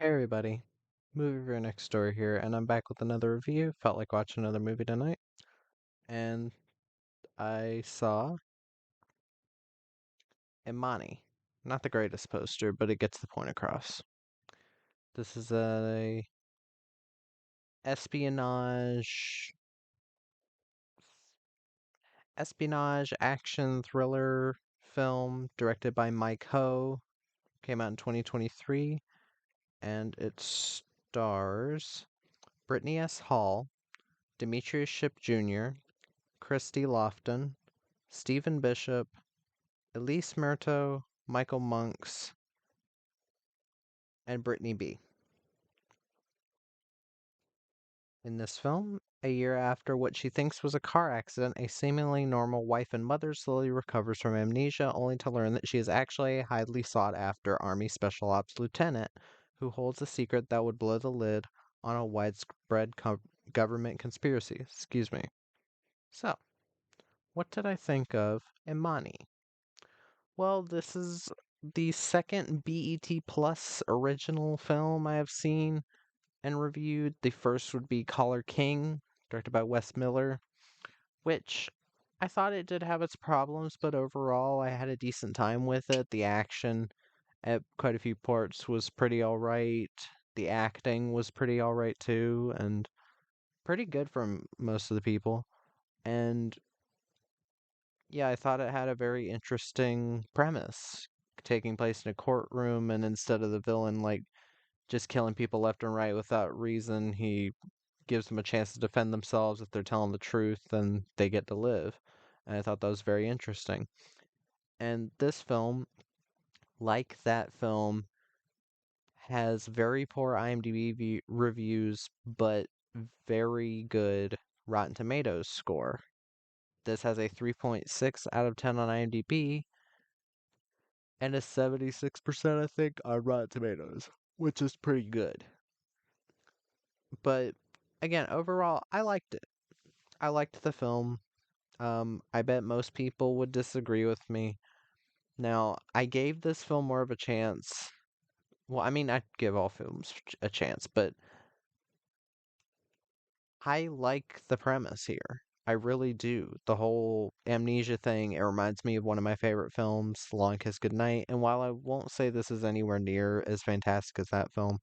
Hey everybody, movie reviewer next door here, and I'm back with another review. Felt like watching another movie tonight, and I saw Imani. Not the greatest poster, but it gets the point across. This is a espionage espionage action thriller film directed by Mike Ho. Came out in 2023, and it stars Brittany S. Hall, Demetrius Shipp Jr., Christy Lofton, Stephen Bishop, Elise Murto, Michael Monks, and Brittany B. In this film, a year after what she thinks was a car accident, a seemingly normal wife and mother slowly recovers from amnesia, only to learn that she is actually a highly sought after Army Special Ops lieutenant who holds a secret that would blow the lid on a widespread government conspiracy. Excuse me. So, what did I think of Imani? Well, this is the second BET Plus original film I have seen and reviewed. The first would be Collar King, directed by Wes Miller, which I thought it did have its problems, but overall I had a decent time with it. The action at quite a few parts was pretty alright. The acting was pretty alright too, and pretty good from most of the people. And yeah, I thought it had a very interesting premise, taking place in a courtroom, and instead of the villain like just killing people left and right without reason, he gives them a chance to defend themselves. If they're telling the truth, then they get to live. And I thought that was very interesting. And this film, like that film, has very poor IMDb reviews, but very good Rotten Tomatoes score. This has a 3.6 out of 10 on IMDb and a 76%, I think, on Rotten Tomatoes, which is pretty good. But again, overall, I liked it. I liked the film. I bet most people would disagree with me. Now, I gave this film more of a chance. Well, I mean, I give all films a chance, but I like the premise here. I really do. The whole amnesia thing, it reminds me of one of my favorite films, Long Kiss Goodnight. And while I won't say this is anywhere near as fantastic as that film,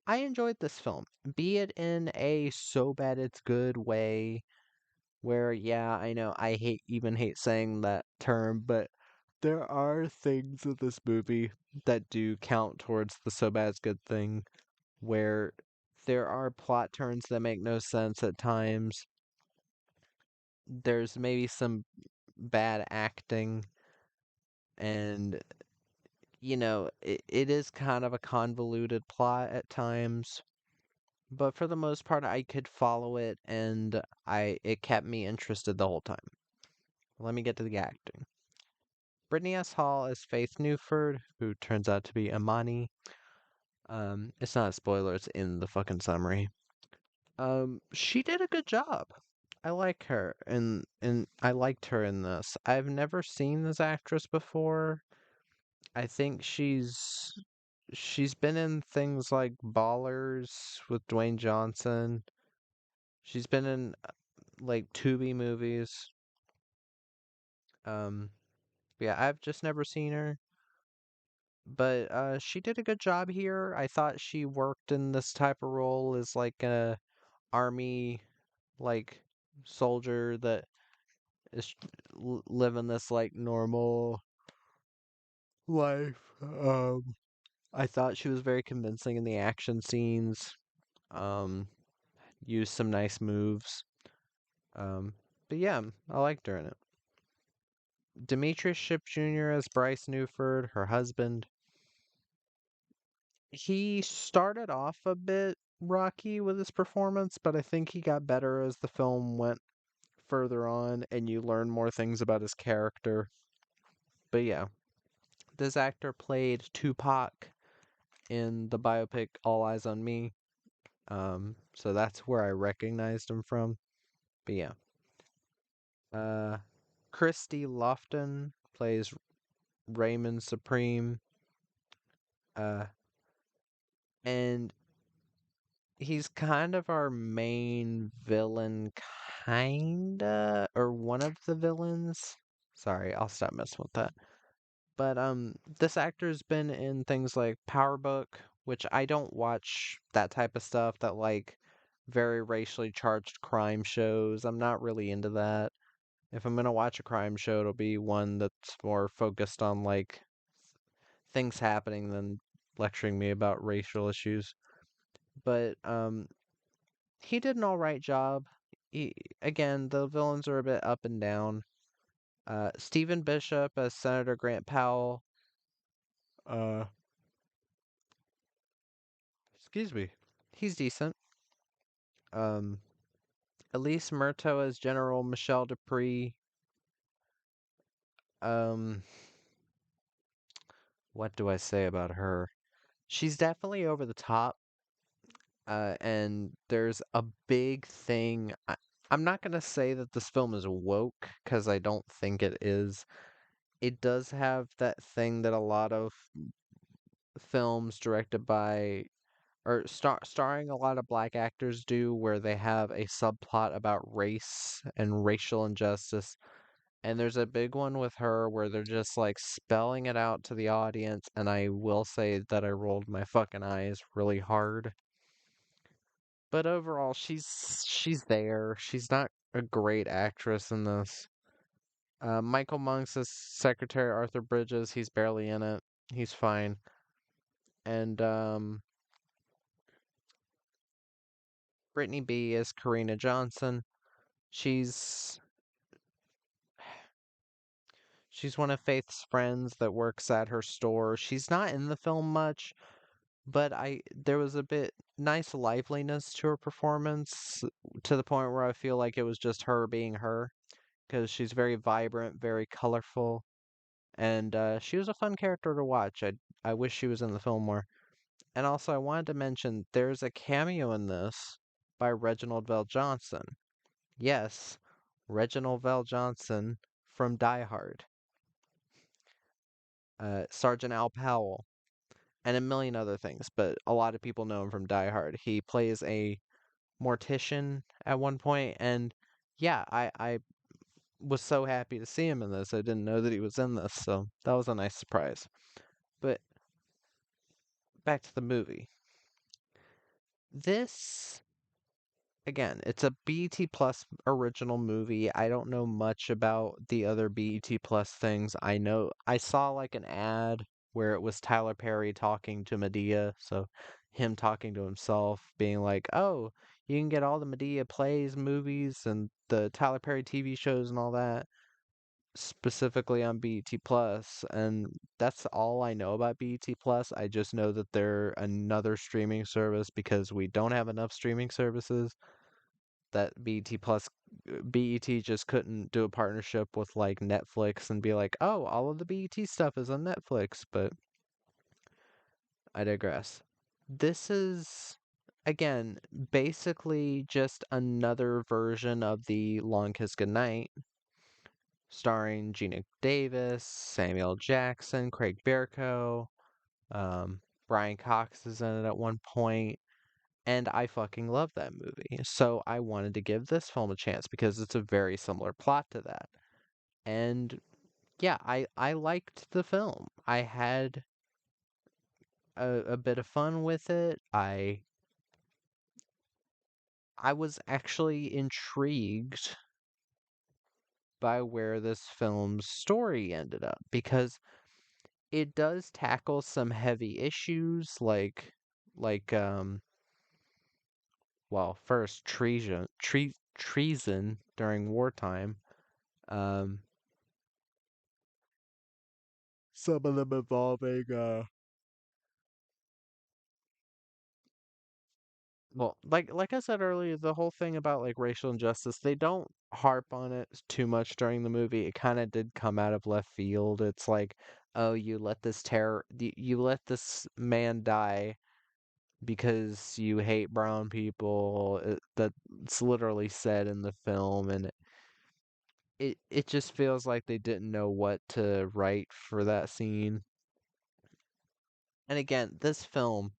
I enjoyed this film. Be it in a so bad it's good way, where, yeah, I know I hate saying that term, but there are things in this movie that do count towards the so bad it's good thing, where there are plot turns that make no sense at times. There's maybe some bad acting, and it is kind of a convoluted plot at times, but for the most part I could follow it, and I it kept me interested the whole time. Let me get to the acting. Brittany S. Hall as Faith Newford, who turns out to be Imani. It's not a spoiler, it's in the fucking summary. She did a good job. I like her, and I liked her in this. I've never seen this actress before. I think she's been in things like Ballers with Dwayne Johnson. She's been in like Tubi movies. Um, yeah, I've just never seen her. But she did a good job here. I thought she worked in this type of role as like a army like soldier that is living this like normal life. I thought she was very convincing in the action scenes. Um, Used some nice moves. Um, but yeah, I liked her in it. Demetrius Shipp Jr. as Bryce Newford, her husband. He started off a bit rocky with his performance, but I think he got better as the film went further on and you learn more things about his character. But yeah, this actor played Tupac in the biopic All Eyes on Me. So that's where I recognized him from. But yeah. Uh Christy Lofton plays Raymond Supreme. Uh And he's kind of our main villain, kinda, or one of the villains. Sorry, I'll stop messing with that. But this actor's been in things like Power Book, which I don't watch that type of stuff, that like very racially charged crime shows. I'm not really into that. If I'm gonna watch a crime show, it'll be one that's more focused on like things happening than lecturing me about racial issues. But he did an all right job. He, again, the villains are a bit up and down. Stephen Bishop as Senator Grant Powell. Uh, Excuse me. He's decent. Um, Elise Murto as General Michelle Dupree. Um, what do I say about her? She's definitely over the top. And there's a big thing. I'm not gonna say that this film is woke because I don't think it is. It does have that thing that a lot of films directed by or starring a lot of black actors do, where they have a subplot about race and racial injustice. And there's a big one with her where they're just like spelling it out to the audience, and I will say that I rolled my fucking eyes really hard. But overall, she's there. She's not a great actress in this. Michael Monks is Secretary Arthur Bridges. He's barely in it. He's fine. And Brittany B is Karina Johnson. She's she's one of Faith's friends that works at her store. She's not in the film much, but I there was a bit nice liveliness to her performance, to the point where I feel like it was just her being her, because she's very vibrant, very colorful, and she was a fun character to watch. I wish she was in the film more. And also, I wanted to mention there's a cameo in this by Reginald Vell Johnson. Yes, Reginald Vell Johnson from Die Hard, Sergeant Al Powell, and a million other things, but a lot of people know him from Die Hard. He plays a mortician at one point, and yeah, I was so happy to see him in this. I didn't know that he was in this, so that was a nice surprise. But back to the movie. This, again, it's a BET Plus original movie. I don't know much about the other BET Plus things. I know I saw like an ad where it was Tyler Perry talking to Medea, so him talking to himself, being like, "Oh, you can get all the Medea plays, movies, and the Tyler Perry TV shows and all that specifically on BET Plus." And that's all I know about BET Plus. I just know that they're another streaming service because we don't have enough streaming services, that BET Plus BET just couldn't do a partnership with like Netflix and be like, "Oh, all of the BET stuff is on Netflix." But I digress. This is again basically just another version of the Long Kiss Goodnight, starring Gina Davis, Samuel Jackson, Craig Bierko, Brian Cox is in it at one point, and I fucking love that movie. So I wanted to give this film a chance because it's a very similar plot to that. And yeah, I liked the film. I had a bit of fun with it. I was actually intrigued by where this film's story ended up, because it does tackle some heavy issues like well, first treason during wartime. Um some of them involving well, like I said earlier, the whole thing about like racial injustice, they don't harp on it too much during the movie. It kind of did come out of left field. It's like, oh, you let this man die because you hate brown people. That's literally said in the film, and it just feels like they didn't know what to write for that scene. And again, this film,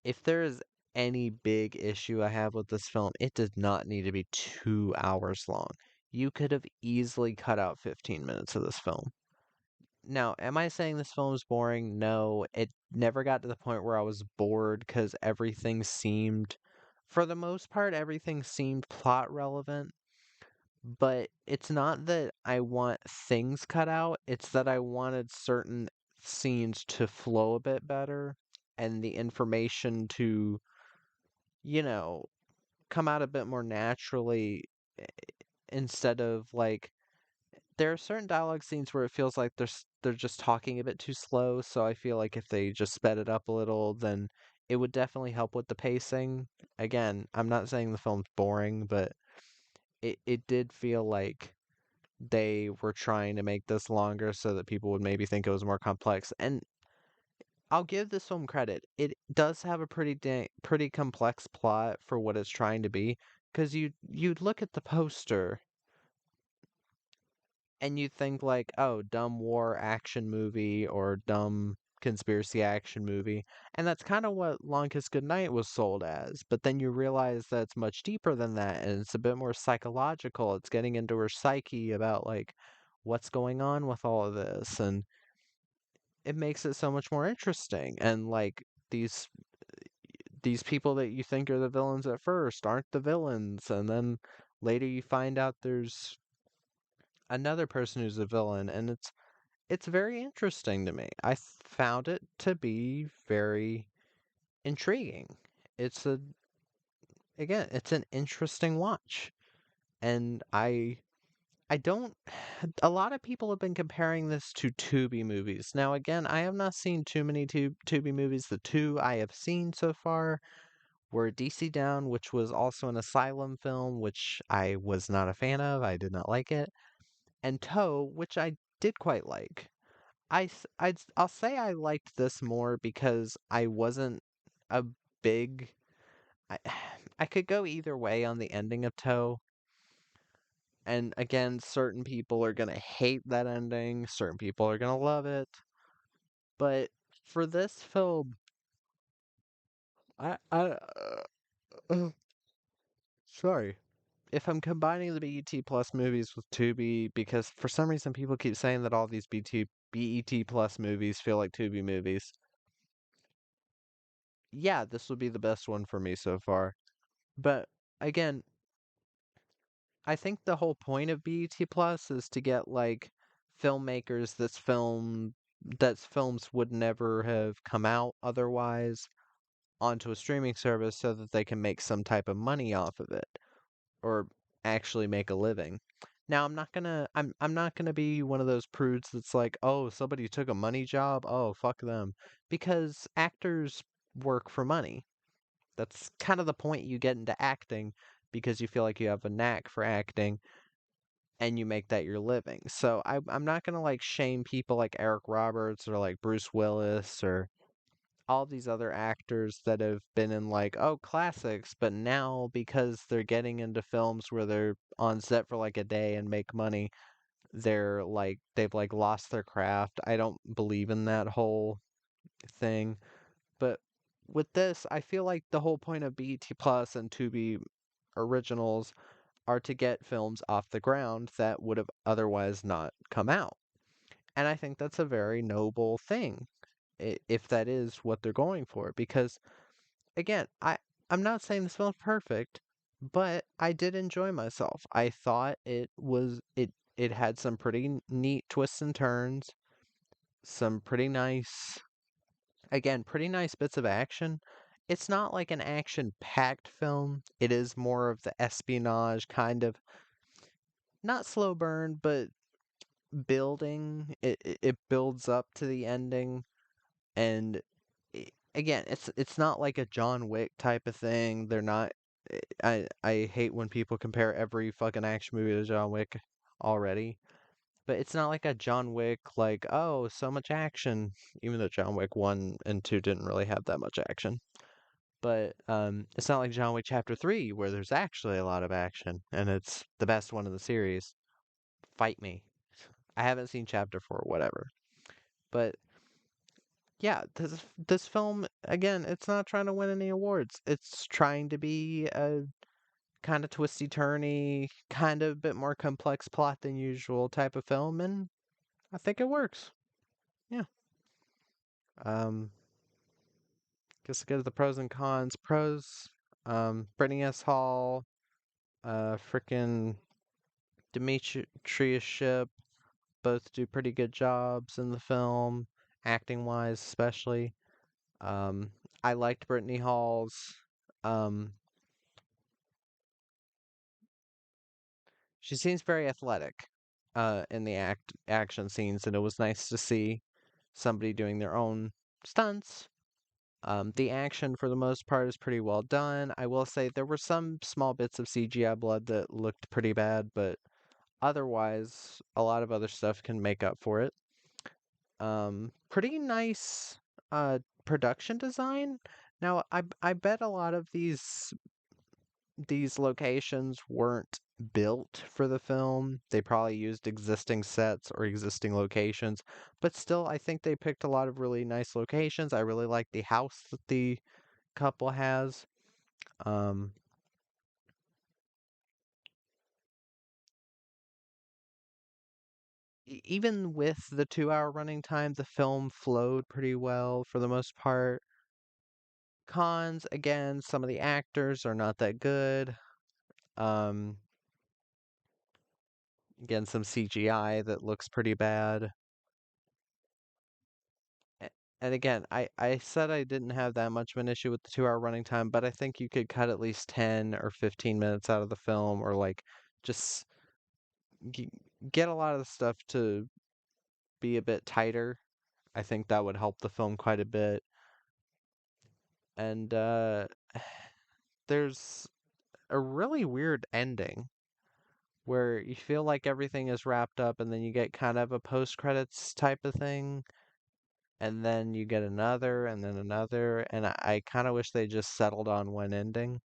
If there is any big issue I have with this film, it does not need to be 2 hours long. You could have easily cut out 15 minutes of this film. Now, am I saying this film is boring? No, it never got to the point where I was bored because everything seemed, for the most part, everything seemed plot relevant. But it's not that I want things cut out, it's that I wanted certain scenes to flow a bit better and the information to, you know, come out a bit more naturally eh, instead of like there are certain dialogue scenes where it feels like they're just talking a bit too slow, so I feel like if they just sped it up a little, then it would definitely help with the pacing. Again, I'm not saying the film's boring, but it did feel like they were trying to make this longer so that people would maybe think it was more complex. And I'll give this film credit. It does have a pretty complex plot for what it's trying to be, because you'd look at the poster and you think like, oh, dumb war action movie or dumb conspiracy action movie, and that's kind of what Longest Goodnight was sold as. But then you realize that it's much deeper than that, and it's a bit more psychological. It's getting into her psyche about like what's going on with all of this, and it makes it so much more interesting. And like these people that you think are the villains at first aren't the villains, and then later you find out there's another person who's a villain, and it's very interesting to me. Found it to be very intriguing. It's a again, it's an interesting watch. And I don't a lot of people have been comparing this to Tubi movies. Now again, I have not seen too many Tubi movies. The two I have seen so far were DC Down, which was also an asylum film, which I was not a fan of. I did not like it. And Toe, which I did quite like. I'll say I liked this more because I wasn't a big I, I could go either way on the ending of Toe. And again, certain people are gonna hate that ending, certain people are gonna love it. But for this film, uh, sorry. If I'm combining the BET Plus movies with Tubi, because for some reason people keep saying that all these BET Plus movies feel like Tubi movies. Yeah, this would be the best one for me so far. But again, I think the whole point of BET Plus is to get like filmmakers that's films would never have come out otherwise onto a streaming service so that they can make some type of money off of it or actually make a living. Now I'm not gonna be one of those prudes that's like, oh, somebody took a money job, oh fuck them. Because actors work for money. That's kind of the point you get into acting because you feel like you have a knack for acting and you make that your living. So I'm not gonna like shame people like Eric Roberts or like Bruce Willis or all these other actors that have been in like classics, but now because they're getting into films where they're on set for like a day and make money, they've like lost their craft. I don't believe in that whole thing. But with this, I feel like the whole point of BET Plus and Tubi originals are to get films off the ground that would have otherwise not come out. And I think that's a very noble thing if that is what they're going for. Because again, I'm not saying this film's perfect, but I did enjoy myself. I thought it had some pretty neat twists and turns, some pretty nice again, pretty nice bits of action. It's not like an action-packed film. It is more of the espionage kind of not slow burn, but building. It builds up to the ending, and again, it's not like a John Wick type of thing. They're not. I hate when people compare every fucking action movie to John Wick already. But it's not like a John Wick, like, oh, so much action, even though John Wick 1 and 2 didn't really have that much action. But it's not like John Wick Chapter 3, where there's actually a lot of action, and it's the best one in the series. Fight me. I haven't seen Chapter 4, whatever. But yeah, this film again, it's not trying to win any awards. It's trying to be a kind of twisty turny, kind of bit more complex plot than usual type of film, and I think it works. Yeah. Um, guess to go to the pros and cons. Pros, Brittany S. Hall, frickin' Demetrius Ship, both do pretty good jobs in the film, acting wise especially. Um, I liked Brittany Hall's. Um, she seems very athletic, in the action scenes, and it was nice to see somebody doing their own stunts. The action, for the most part, is pretty well done. I will say there were some small bits of CGI blood that looked pretty bad, but otherwise, a lot of other stuff can make up for it. Pretty nice production design. Now, I bet a lot of these locations weren't built for the film. They probably used existing sets or existing locations, but still, I think they picked a lot of really nice locations. I really like the house that the couple has. Um, Even with the 2 hour running time, the film flowed pretty well for the most part. Cons, again, some of the actors are not that good. Um, Again, some CGI that looks pretty bad. A- And again, I said I didn't have that much of an issue with the 2 hour running time, but I think you could cut at least 10 or 15 minutes out of the film or like just g get a lot of the stuff to be a bit tighter. I think that would help the film quite a bit. And there's a really weird ending where you feel like everything is wrapped up and then you get kind of a post credits type of thing and then you get another and then another and I kind of wish they just settled on one ending.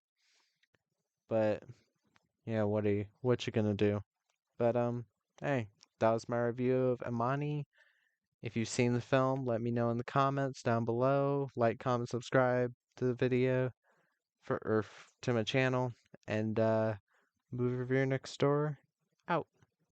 But yeah, what you gonna do? But hey, that was my review of Imani. If you've seen the film, let me know in the comments down below. Like, comment, subscribe to the video to my channel and movie reviewer next door out.